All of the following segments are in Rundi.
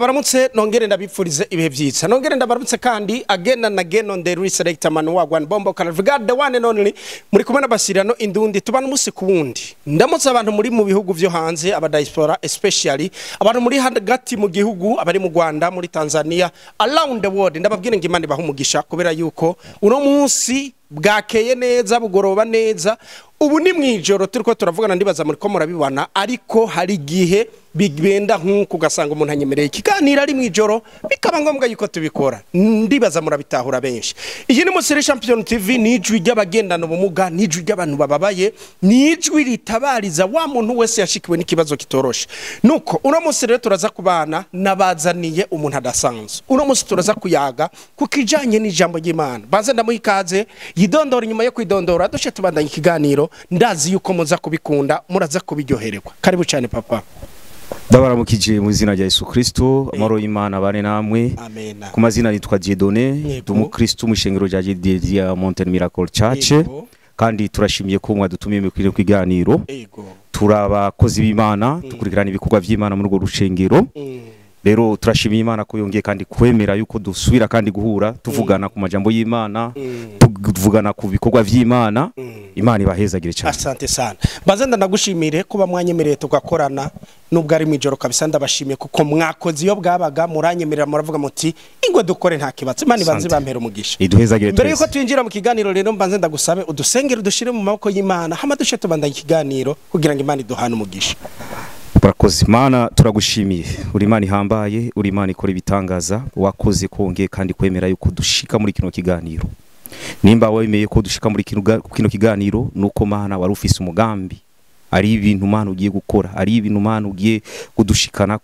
Abaramutse nongere ndabipfurize ibihe byitsa nongere ndabaramutse kandi agena na geno on the reselect manu wa Gwan Bombo Regard the one and only muri kumwe n'abasirano indundi tubana umunsi ku wundi ndamutse abantu muri mu bihugu byo hanze aba diaspora especially abantu muri hagati mu gihugu abari mu Rwanda muri Tanzania around the world ndababwira ngo Imana ibaha umugisha kubera yuko uno munsi bwakeye neza bugoroba neza ubu ni mwijoro turiko turavugana ndibaza muri ko murabibana ariko hari gihe bigenda nkuko ugasanga umuntu anyemereye ikiganiro ari mwijoro bikaba ngombwa yuko tubikora ndibaza murabitahura benshi iyi ni Musiri Champion TV nijwi ry'abagendana ubumuga nijwi ry'abantu bababaye nijwi ritabariza wa muntu wese yashikiwe n'ikibazo kitoroshe nuko uno munsi rero turaza kubana nabazaniye umuntu adasanzwe uno munsi turaza kuyaga kukijanye n'ijambo ry'Imana baze ndamuhikaze yidondora inyuma yo kwidondora dushe tubandanye ikiganiro ndazi yuko muza kubikunda muraza kubiryohererwa karibu cyane papa Ndabaramukije mu izina rya Yesu Kristo amaro y'Imana bane namwe ku mazina nitwa Dieudonné umukristo mu ishengero rya Jedidia Mountain Miracle Church kandi turashimiye ko mwadutumiye mu kiganiro turabakozi b'Imana tukurikirana ibikorwa by'Imana muri urwo rushengero rero turashimiye Imana ko yongeye kandi kwemera yuko dusubira kandi guhura tuvugana ku majambo y'Imana tuvugana ku bikorwa by'Imana Imana ibahezagire cyane. Asante sana. Bazenda ndagushimire kuba mwanyemereye tugakorana nubwo ari mwijoro kabisa ndabashimiye kuko mwakoze iyo bwabaga muranyemerera muravuga muti ingwe dukore nta kibatse Imana ibanze bampera umugisha. Iduhezagire. Mbere yuko twinjira mu kiganiro rero mbanze ndagusabe udusengere udushire mu maboko y'Imana hama dushe tubandanye ikiganiro kugira ngo Imana iduhane umugisha. Barakoze Imana turagushimiye uri Imana ihambaye uri Imana ikora ibitangaza wakoze kongeye kandi kwemera yuko dushika muri kino kiganiro nimba wemeye ko dushika muri kino kiganiro nuko Mana wari ufise umugambi ari ibintu Mana ugiye gukora ari ibintu Mana ugiye kudushikana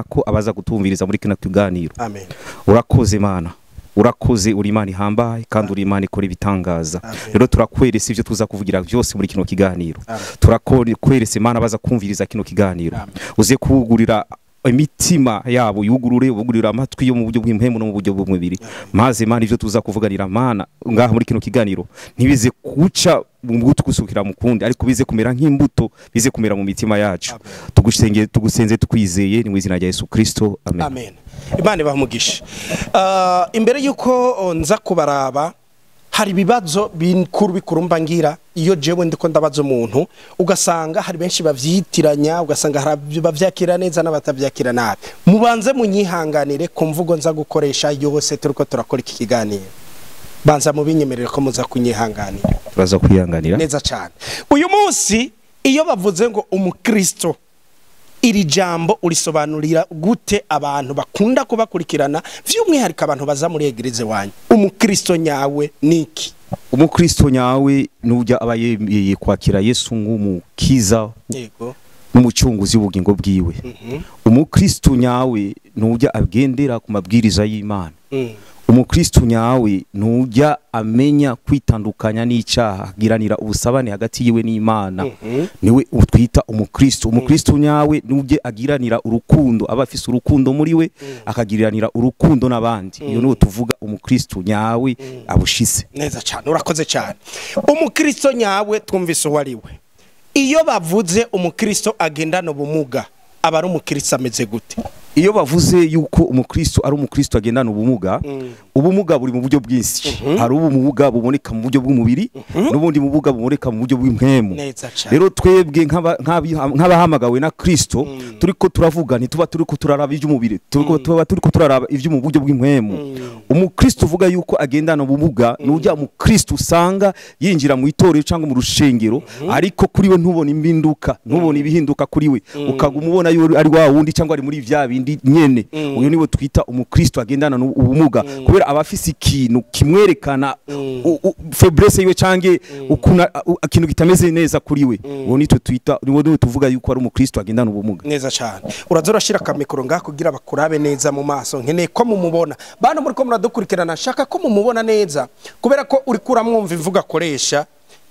ko abaza gutumviriza muri kino kiganiro. Amen. Urakoze Mana urakoze uri Imana ihambaye kandi uri Imana ikora ibitangaza rero turakwerese ivyo tuza kuvugira byose muri kino kiganiro turakwerese Imana baza kumviriza kino kiganiro uze kugurira imitima yabo yugurura amatwi yo mu buryo bw'impemu no mu buryo bw'umubiri maze Imana ivyo tuza kuvuganira Mana ngaha muri kino kiganiro ntibize kuca mu gusukira mu kundi ariko bize kumera nk'imbuto bize kumera mu mitima yacu tugusenze tukwizeye ni mu izina rya Yesu Kristo amen. Amen. Imana ibamugisha. Imbere yuko nza kubaraba hari bibazo bikuru mbangira iyo jewe ndiko ndabaza umuntu ugasanga hari benshi bavyitiranya ugasanga hari bavyakira neza n'abatavyakira nabi mubanze munyihanganire ku mvugo nza gukoresha yose turiko turakora iki kiganiro banza mubinyemerere ko muza kunyihanganira turaza kwihanganira neza cyane uyu munsi iyo bavuze ngo umukristo iri jambo urisobanurira gute abantu bakunda kubakurikirana vy'umwihariko abantu baza muri eglise wanyu umukristo nyawe niki umukristo nyawe nujya abayemeye kwakira Yesu nk'umukiza yego n'umucunguzi w'ubugingo bwiwe umukristo nyawe nujya agendera ku mabwiriza y'Imana umukristo nyawe nujya amenya kwitandukanya n'icyaha giranira ubusabane hagati yiwe n'Imana niwe utwita umukristo nyawe nujye agiranira urukundo abafise urukundo muri we akagiranira urukundo n'abandi iyo no tuvuga umukristo nyawe abushise neza cyane urakoze cyane umukristo nyawe twumvise wariwe iyo bavuze umukristo agendana ubumuga aba ari umukristo ameze gute iyo bavuze yuko umukristo ari umukristo agendana ubumuga buri mu buryo bwinshi hari ubumuga buboneka mu buryo bw'umubiri n'ubundi bumuga buboneka mu buryo bw'impemu rero twebwe nk'abahamagawe na Kristo turiko turavuga ntituba turiko turaraba iby'umubiri turiko turaraba ivyo mu buryo bw'impemu umukristo uvuga yuko agendana ubumuga n'ujya mu Kristo usanga yinjira mu itorero cyangwa mu rushengero ariko kuri we ntubona imbinduka ntubona ibihinduka kuri we ukagumubona ari wa wundi cyangwa ari muri vya nyene uyu niwe twita umukristo agendana ubumuga kubera abafisi ikintu kimwerekana faiblesse yiwe cange ukuna ikintu kitameze neza kuri we uwo nitwe twita niwe tuvuga yuko ari umukristo agendana ubumuga neza cyane urazorashira kamikoro ngaho kugira bakurabe neza mu maso nkeneye ko mumubona bana muri ko muradukurikirana shaka ko mumubona neza kubera ko uri kuramwumva imvuga akoresha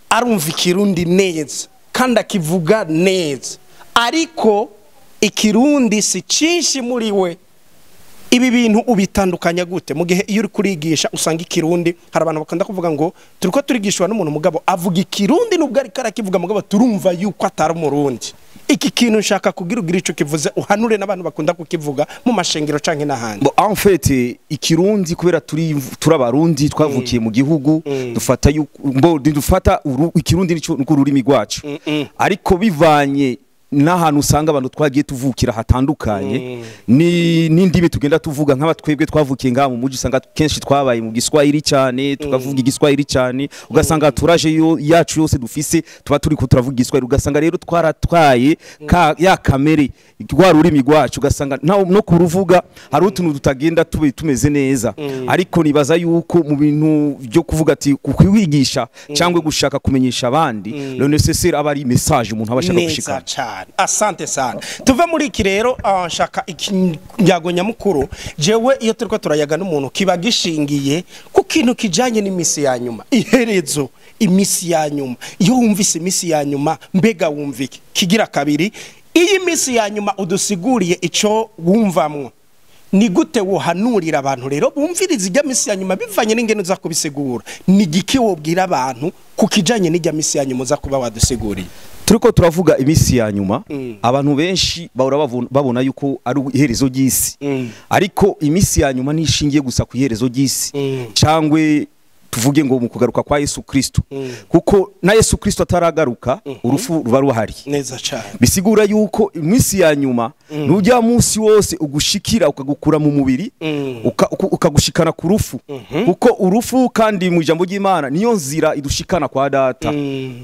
arumva ikirundi neza kandi akivuga neza ariko ikirundi si cinshi muri we ibi bintu ubitandukanya gute mu gihe iyo uri kurigisha usanga ikirundi hari abantu bakunda kuvuga ngo turiko turigishwa n'umuntu mugabo avuga ikirundi nubwo ari karakivuga mugabo turumva yuko atari umurundi iki kintu nshaka kugira ugira ico kivuze uhanure n'abantu bakunda kukivuga mu mashengero canke n'ahandi. En fait ikirundi kubera turabarundi twavukiye mu gihugu dufata dufata ikirundi nico ururimi rwacu ariko bivanye n'ahantu usanga abantu twagiye tuvukira hatandukanye n'indimi tugenda tuvuga nk'abatwebwe twavukiye ngaha mu muji usanga kenshi twabaye mu Giswahili cyane tukavuga Igiswahili cyane ugasanga turaje yacu yose dufise tuba turi ko turavuga Igiswahili ugasanga rero twaratwaye ya kamere rwa rurimi rwacu ugasanga no kuruvuga hari utuntu tutagenda tumeze neza ariko nibaza yuko mu bintu byo kuvuga ati kukwigisha cyangwa gushaka kumenyesha abandi le nécessaire aba ari message umuntu abashaka gushika. Asante sana. Tuve muri iki rero nshaka ikinyago nyamukuru jewe iyo turiko turayaga n'umuntu kiba gishingiye ku kintu kijanye n'imisi ya nyuma iherezo imisi ya nyuma iyo wumvise imisi ya nyuma mbega wumvike kigira kabiri iyi misi ya nyuma udusiguriye ico wumvamwo ni gute wohanurira abantu rero bumviriza ijya misi ya nyuma bivanye n'ingene uza kubisigura ni giki wobwira abantu kukijanye n'ijya misi ya nyuma uza kuba wadusiguriye. Turiko turavuga imisi ya nyuma abantu benshi bahora babona yuko ari iherezo ry'isi ariko imisi ya nyuma nishingiye gusa ku iherezo ry'isi cyangwe tuvuge ngo mu kugaruka kwa Yesu Kristo kuko na Yesu Kristo ataragaruka urufu ruba ruhari neza cyane bisigura yuko imisi ya nyuma nujya munsi wose ugushikira ukagukura mu mubiri ukagushikana ku rufu kuko urufu kandi mu ijambo ry'Imana niyo nzira idushikana kwa data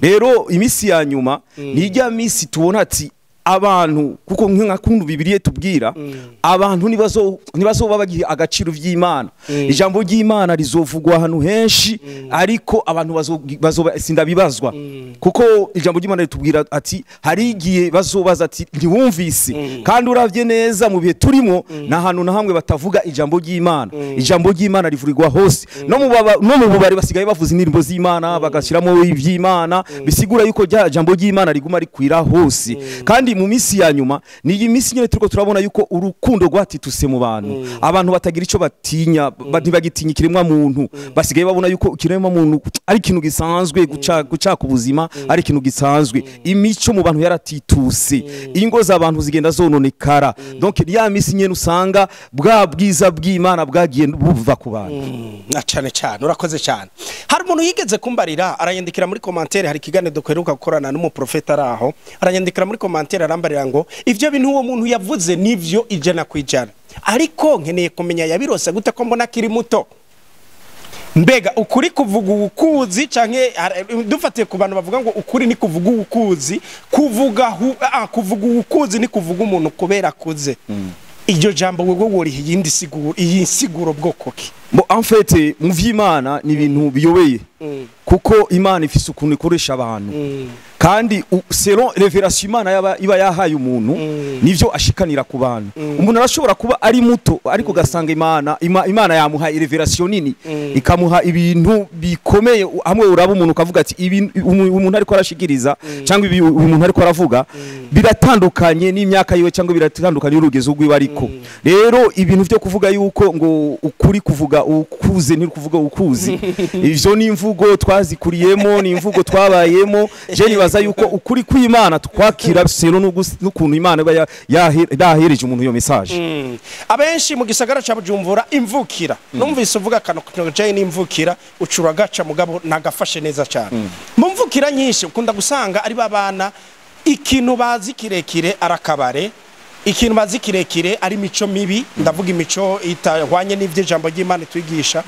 rero imisi ya nyuma nijya misi tubona ati abantu kuko nk'akuntu Bibiliya tubwira abantu nibazo babagiye agaciro vy'Imana ijambo ry'Imana rizovugwa hanu henshi ariko abantu bazobasinda bibazwa kuko ijambo ry'Imana ritubwira ati hari igiye bazobaza ati ntiwumvise kandi uravye neza mu bihe turimo na hanu na hamwe batavuga ijambo ry'Imana rivurirwa hose no mu bubari basigaye bavuza indirimbo z'Imana bagashiramo ivy'Imana bisigura yuko ijambo ry'Imana riguma rikwira hose kandi mu misi ya nyuma ni iyi misi nyene turiko turabona yuko urukundo rwatituse mu bantu abantu batagira ico batinya ntibagitinya kiremwa muntu basigaye babona yuko kiremwa muntu ari ikintu gisanzwe guca ku buzima ari ikintu gisanzwe imico mu bantu yaratituse ingo z'abantu zigenda zononekara donc ya misi nyene usanga bwa bwiza bw'Imana bwagiye buva ku bantu na cyane urakoze cyane. Hari umuntu yigeze kumbarira arayandikira muri commentaire hari kigane dukeruka gukorana n'umuprofeta araho arayandikira muri commentaire arambarira ngo ivyo bintu uwo muntu yavuze nivyo ijana kwijana ariko nkeneye kumenya yabirose gute ko mbona kiri muto mbega ukuri kuvuga ukuzi canke dufatiye ku bantu bavuga ngo ukuri ni kuvuga ukuzi kuvuga ukuzi ni kuvuga umuntu kubera kuze iryo jambo wewe wori iyi siguro bwoko ki en fait mu vy'Imana ni ibintu biyobeye kuko Imana ifise ukuntu ikoresha abantu kandi selon révélation Imana iba yahaye umuntu nivyo ashikanira ku bantu umuntu arashobora kuba ari muto ariko gasanga Imana yamuha révélation nini ikamuha ibintu bikomeye hamwe uraba umuntu ukavuga ati umuntu ariko arashikiriza cyangwa umuntu ariko aravuga biratandukanye n'imyaka yiwe cyangwa biratandukanye n'urugezo rw'iwe ariko rero ibintu byo kuvuga yuko ngo ukuri kuvuga ukuze ni kuvuga ukuzi ivyo ni imvugo twazikuriyemo ni imvugo twabayemo je nibaza yuko ukuri kw'Imana twakira sero n'ukuntu Imana iba yahereje umuntu iyo message abenshi mu gisagara ca Bujumbura imvukira numvise uvuga kano je n'imvukira ucura gaca mugabo nagafashe neza cyane mu mvukira nyinshi ukunda gusanga ari babana ikintu bazi kirekire arakabare ikintu bazi kirekire ari mico mibi ndavuga imico itahwanye n'ivyo jambo ry'Imana twigisha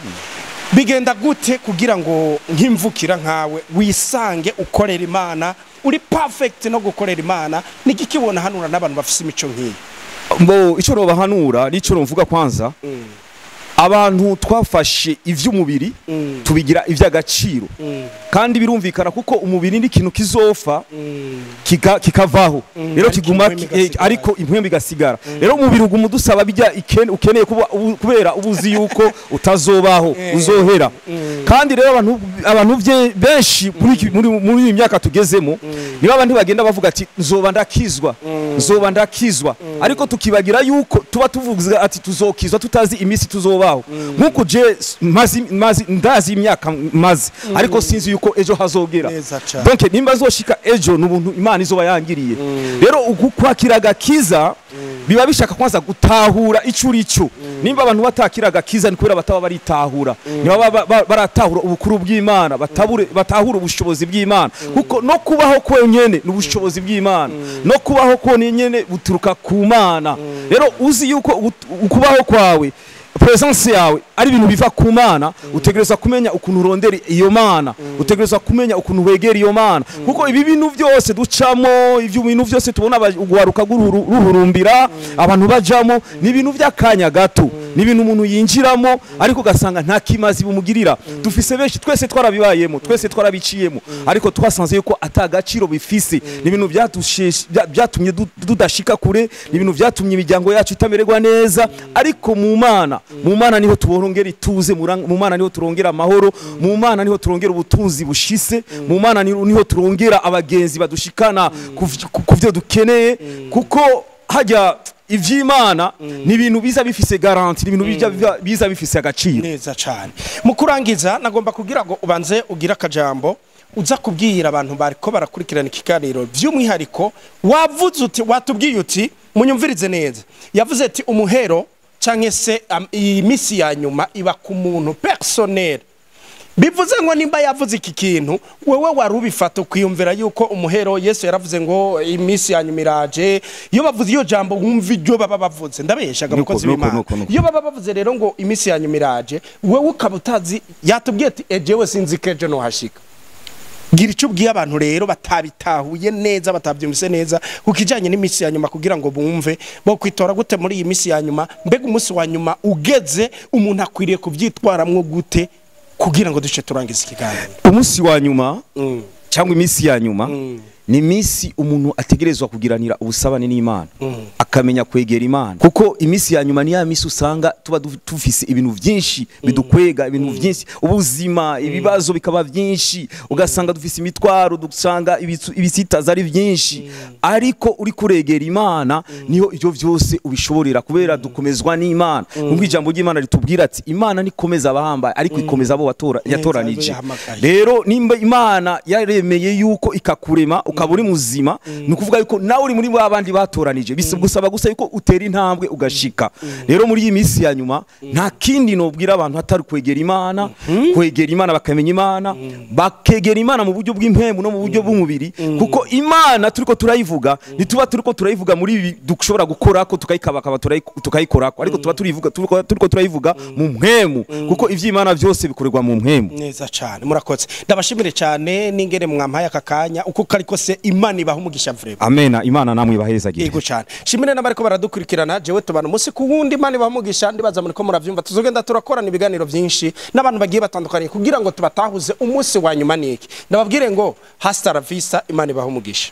bigenda gute kugira ngo nk'imvukira nkawe wisange ukorera Imana uri perfect no gukorera Imana nikikibona hanura n'abantu bafise imico nk'iyi mbo ico ro bahanura nico mvuga kwanza abantu twafashe ivy'umubiri tubigira ivy'agaciro kandi birumvikana kuko umubiri ni ikintu kizofa kikavaho rero kiguma ariko impwembe igasigara rero umubiri uguma dusaba bijya ukeneye kubera ubuzi yuko utazobaho uzohera kandi rero abantu benshi muri imyaka tugezemo niba abandi bagenda bavuga ati nzoba ndakizwa ariko tukibagira yuko tuba tuvuga ati tuzokizwa tutazi imisi tuzobaho nkuko je ndazi imyaka maze ariko sinzi yuko ejo hazogera donc nimba zoshika ejo n'ubuntu Imana izoba yangiriye rero ukwakira agakiza biba bishaka kwanza gutahura icurico nimba abantu batakira agakiza ni kubera bataba baritahura niba baratahura ubukuru bw'Imana batahura ubushobozi bw'Imana kuko no kubaho kwenyene n'ubushobozi bw'Imana no kubaho ko nyene buturuka ku Mana rero uzi yuko ukubaho kwawe presence yawe ari ibintu biva ku Mana utegereza kumenya ukuntu urondera iyo Mana utegereza kumenya ukuntu wegera iyo Mana kuko ibi bintu byose ducamo ivyo bintu byose tubona ugwaruka ruhurumbira abantu bajamo ni ibintu by'akanya gato ni ibintu umuntu yinjiramo ariko ugasanga nta kimazi bumugirira dufise benshi twese twarabibayemo twese twarabiciyemo ariko twasanze yuko atagaciro bifise ni ibintu byatumye dudashika kure ni ibintu byatumye imiryango yacu itamererwa neza ariko mu Mana niho tubongera ituze mu Mana niho turongera amahoro mu Mana niho turongera ubutunzi bushise mu Mana niho turongera abagenzi badushikana kuvyo dukeneye kuko hajya ivy'Imana ni ibintu biza bifise garanti ni ibintu biza bifise agaciro neza cyane mu kurangiza nagomba kugira ngo ubanze ugira akajambo uza kubwira abantu bariko barakurikirana ikiganiro by'umwihariko wavuze uti watubwiye uti munyumvirize neza yavuze ati umuhero canke se imisi ya nyuma iba ku muntu personnel bivuze ngo nimba yavuze iki kintu wewe warubifata ukiyumvira yuko umuhero Yesu yaravuze ngo imisi ya nyuma iraje iyo bavuze iyo jambo wumva iryo baba bavuze ndabeshaga mukozi w'Imana iyo baba bavuze rero ngo imisi ya nyuma iraje wewe ukabutazi yatubwiye ati ejewe sinzi keje no hashika gira icyo ubwiye abantu rero batabitahuye neza batabyumvise neza kukijanye n'imisi ya nyuma kugira ngo bumve bo kwitora gute muri iyi misi ya nyuma mbega umunsi wa nyuma ugeze umuntu akwiriye kuvyitwaramwo gute kugira ngo duce turangiza ikiganiro umunsi wa nyuma cyangwa imisi ya nyuma ni misi umuntu ategerezwa kugiranira ubusabane n'Imana akamenya kwegera Imana kuko imisi ya nyuma ni ya misi usanga tuba tufise ibintu byinshi bidukwega ibintu byinshi ubuzima ibibazo bikaba byinshi ugasanga dufise imitwaro dusanga ibisitaza ari byinshi ariko uri kuregera Imana niho ivyo byose ubishoborera kubera dukomezwa n'Imana ngo ijambo ry'Imana ritubwira ati Imana nikomeza abahamba ariko ikomeza abo yatoranije rero nimba Imana yaremeye yuko ikakurema ukaba uri muzima ni ukuvuga yuko nawe uri muri babandi batoranije bisaba gusa yuko utera intambwe ugashika rero muri iyi misi ya nyuma nta kindi nobwira abantu hatari kwegera Imana bakamenya Imana bakegera Imana mu buryo bw'impemu no mu buryo bw'umubiri kuko Imana turiko turayivuga nituba turiko turayivuga muri ibi dushobora gukora ko tukayikabakaba tukayikora ariko tuba turiko turayivuga mu mpemu kuko ivy'Imana byose bikorerwa mu mpemu neza cyane murakoze ndabashimire cyane n'ingere mwampaye akakanya uko kariko se Imana ibaha umugisha vrema amena Imana namwe ibahezagire yego cyane shimire n'abariko baradukurikirana jewe tubana umunsi ku wundi Imana ibaha umugisha ndibaza muri ko muravyumva tuzogenda turakorana ibiganiro byinshi n'abantu bagiye batandukanye kugira ngo tubatahuze umunsi wa nyuma niki ndababwire ngo hasta la vista Imana ibaha umugisha